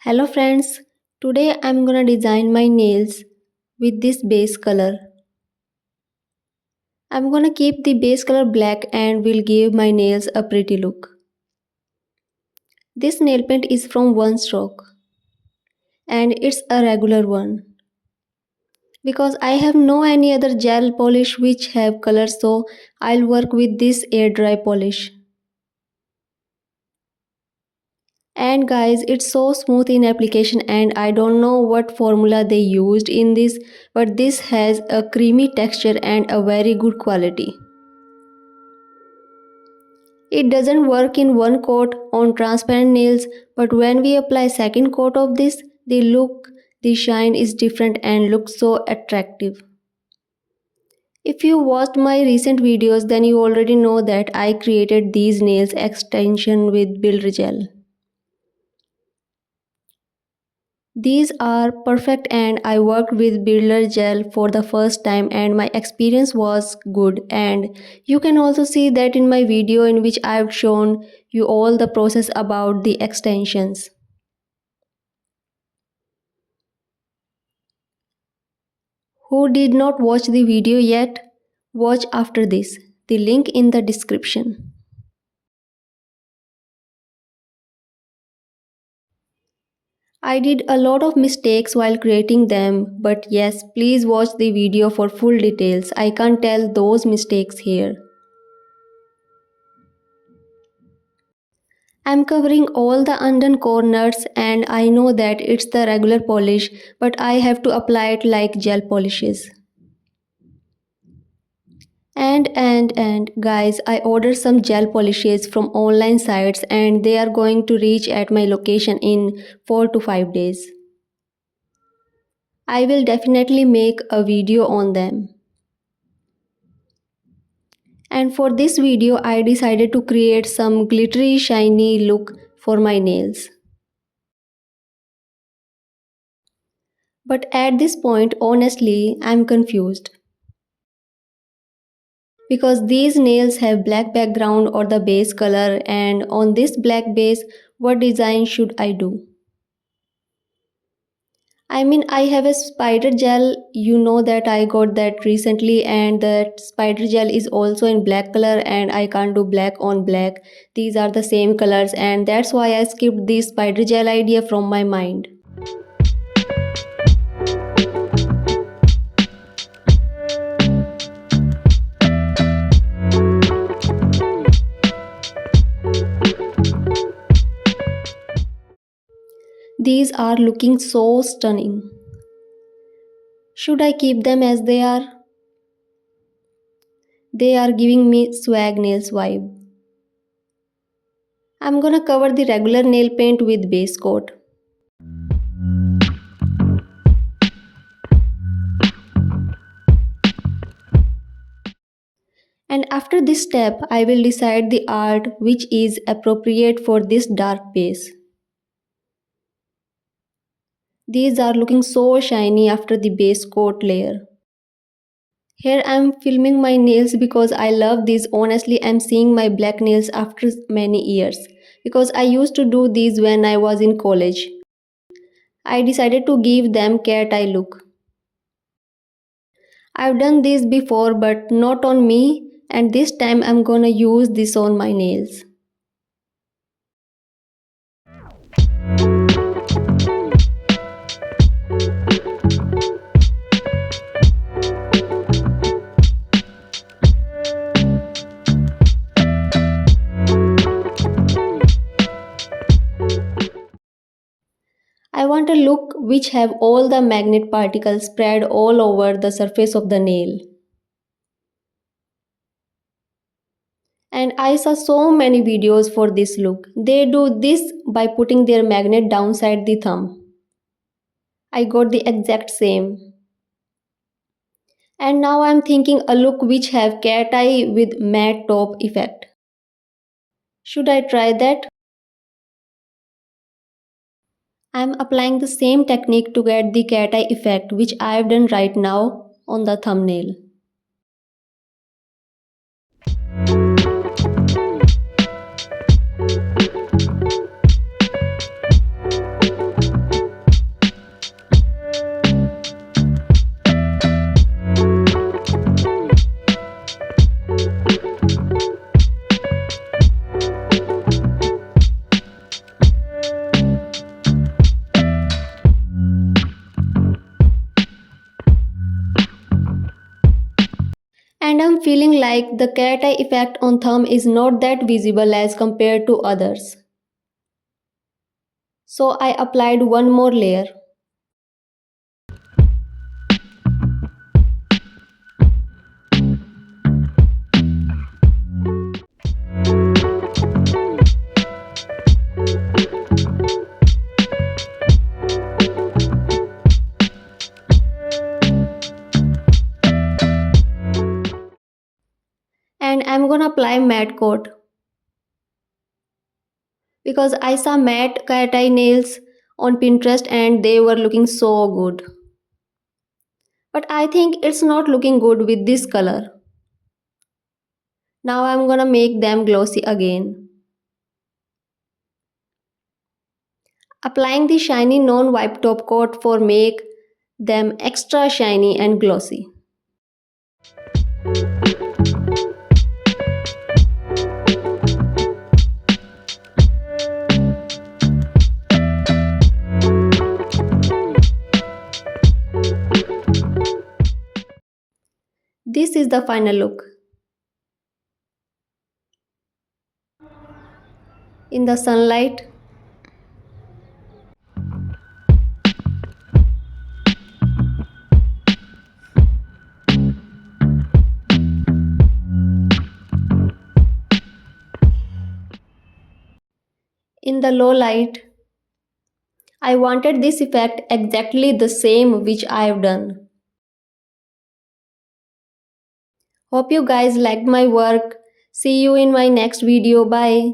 Hello friends, today I'm gonna design my nails with this base color. I'm gonna keep the base color black and will give my nails a pretty look. This nail paint is from One Stroke and it's a regular one because I have no any other gel polish which have color, so I'll work with this air dry polish. And guys, it's so smooth in application and I don't know what formula they used in this, but this has a creamy texture and a very good quality. It doesn't work in one coat on transparent nails, but when we apply second coat of this, the shine is different and looks so attractive. If you watched my recent videos, then you already know that I created these nails extension with Builder Gel. These are perfect and I worked with Builder Gel for the first time and my experience was good, and you can also see that in my video in which I've shown you all the process about the extensions. Who did not watch the video yet? Watch after this. The link in the description. I did a lot of mistakes while creating them, but yes, please watch the video for full details. I can't tell those mistakes here. I'm covering all the undone corners and I know that it's the regular polish, but I have to apply it like gel polishes. And guys, I ordered some gel polishes from online sites and they are going to reach at my location in 4 to 5 days. I will definitely make a video on them. And for this video, I decided to create some glittery shiny look for my nails. But at this point, honestly, I'm confused. Because these nails have black background or the base color, and on this black base, what design should I do? I mean, I have a spider gel, you know that I got that recently, and that spider gel is also in black color and I can't do black on black. These are the same colors and that's why I skipped this spider gel idea from my mind. These are looking so stunning. Should I keep them as they are? They are giving me swag nails vibe. I'm gonna cover the regular nail paint with base coat. And after this step, I will decide the art which is appropriate for this dark base. These are looking so shiny after the base coat layer. Here I am filming my nails because I love these. Honestly, I am seeing my black nails after many years because I used to do these when I was in college. I decided to give them cat eye look. I've done this before but not on me, and this time I'm gonna use this on my nails. I want a look which have all the magnet particles spread all over the surface of the nail. And I saw so many videos for this look. They do this by putting their magnet downside the thumb. I got the exact same. And now I'm thinking a look which have cat eye with matte top effect. Should I try that? I'm applying the same technique to get the cat eye effect which I've done right now on the thumbnail. feeling like the cat eye effect on thumb is not that visible as compared to others. So I applied one more layer. And I'm gonna apply matte coat because I saw matte cat eye nails on Pinterest and they were looking so good. But I think it's not looking good with this color. Now I'm gonna make them glossy again. Applying the shiny non-wipe top coat for make them extra shiny and glossy. This is the final look. In the sunlight, in the low light, I wanted this effect exactly the same which I have done. Hope you guys liked my work. See you in my next video. Bye.